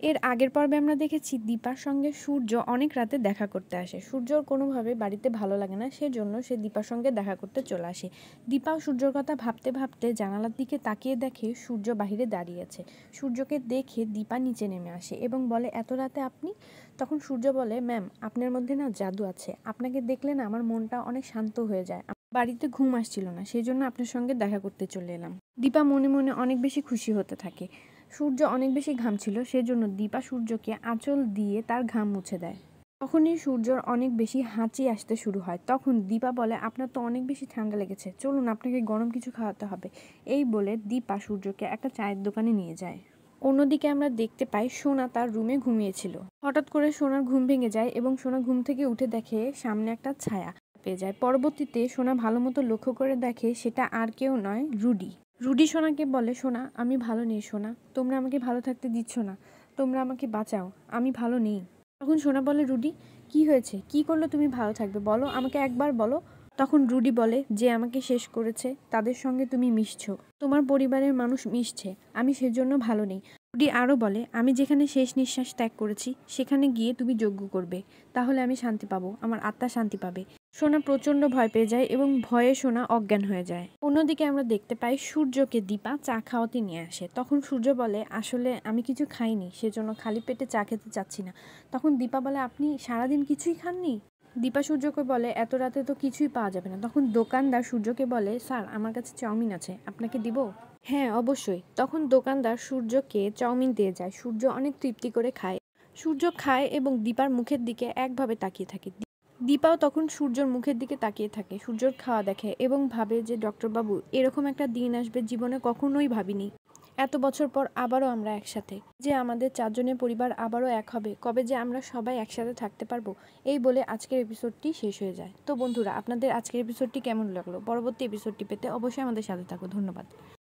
এর আগের পর্বে আমরা দেখেছি দীপার সঙ্গে সূর্য অনেক রাতে দেখা করতে আসে। সূর্যর কোনোভাবে বাড়িতে ভালো লাগে না, সেজন্য সে দীপার সঙ্গে দেখা করতে চলে আসে। দীপাও সূর্যর কথা ভাবতে ভাবতে জানালার দিকে তাকিয়ে দেখে সূর্য বাহিরে দাঁড়িয়ে আছে। সূর্যকে দেখে দীপা নিচে নেমে আসে এবং বলে, এত রাতে আপনি? তখন সূর্য বলে, ম্যাম আপনার মধ্যে না জাদু আছে, আপনাকে দেখলে না আমার মনটা অনেক শান্ত হয়ে যায়। বাড়িতে ঘুম আসছিল না, সেই জন্য আপনার সঙ্গে দেখা করতে চলে এলাম। দীপা মনে মনে অনেক বেশি খুশি হতে থাকে। সূর্য অনেক বেশি ঘামছিল, সেজন্য দীপা সূর্যকে আঁচল দিয়ে তার ঘাম মুছে দেয়। তখনই সূর্যর অনেক বেশি হাঁচি আসতে শুরু হয়। তখন দীপা বলে, আপনার তো অনেক বেশি ঠান্ডা লেগেছে, চলুন আপনাকে গরম কিছু খাওয়াতে হবে। এই বলে দীপা সূর্যকে একটা চায়ের দোকানে নিয়ে যায়। অন্যদিকে আমরা দেখতে পাই সোনা তার রুমে ঘুমিয়েছিল। হঠাৎ করে সোনার ঘুম ভেঙে যায় এবং সোনা ঘুম থেকে উঠে দেখে সামনে একটা ছায়া পেয়ে যায়। পরবর্তীতে সোনা ভালো মতো লক্ষ্য করে দেখে সেটা আর কেউ নয়, রুডি। রুডি সোনাকে বলে, সোনা আমি ভালো নেই সোনা, তোমরা আমাকে ভালো থাকতে দিচ্ছ না, তোমরা আমাকে বাঁচাও, আমি ভালো নেই। তখন সোনা বলে, রুডি কি হয়েছে, কি করলে তুমি ভালো থাকবে বলো, আমাকে একবার বলো। তখন রুডি বলে, যে আমাকে শেষ করেছে তাদের সঙ্গে তুমি মিশছো, তোমার পরিবারের মানুষ মিশছে, আমি সেজন্য ভালো নেই। রুডি আরও বলে, আমি যেখানে শেষ নিঃশ্বাস ত্যাগ করেছি সেখানে গিয়ে তুমি যজ্ঞ করবে, তাহলে আমি শান্তি পাবো, আমার আত্মা শান্তি পাবে। সোনা প্রচণ্ড ভয় পেয়ে যায় এবং ভয়ে সোনা অজ্ঞান হয়ে যায়। অন্যদিকে আমরা দেখতে পাই সূর্যকে দীপা চা খাওয়াতে নিয়ে আসে। তখন সূর্য বলে, আসলে আমি কিছু খাইনি, সেজন্য খালি পেটে চা খেতে চাচ্ছি না। তখন দীপা বলে, আপনি সারাদিন কিছুই খাননি? দীপা সূর্যকে বলে, এত রাতে তো কিছুই পাওয়া যাবে না। তখন দোকানদার সূর্যকে বলে, স্যার আমার কাছে চাউমিন আছে, আপনাকে দিব? হ্যাঁ অবশ্যই। তখন দোকানদার সূর্যকে চাউমিন দিয়ে যায়। সূর্য অনেক তৃপ্তি করে খায়। সূর্য খায় এবং দীপার মুখের দিকে একভাবে তাকিয়ে থাকে। দীপাও তখন সূর্যর মুখের দিকে তাকিয়ে থাকে, সূর্যর খাওয়া দেখে এবং ভাবে যে ডক্টরবাবু, এরকম একটা দিন আসবে জীবনে কখনোই ভাবিনি। এত বছর পর আবারও আমরা একসাথে, যে আমাদের চারজনের পরিবার আবারও এক হবে, কবে যে আমরা সবাই একসাথে থাকতে পারবো। এই বলে আজকের এপিসোডটি শেষ হয়ে যায়। তো বন্ধুরা, আপনাদের আজকের এপিসোডটি কেমন লাগলো? পরবর্তী এপিসোডটি পেতে অবশ্যই আমাদের সাথে থাকো। ধন্যবাদ।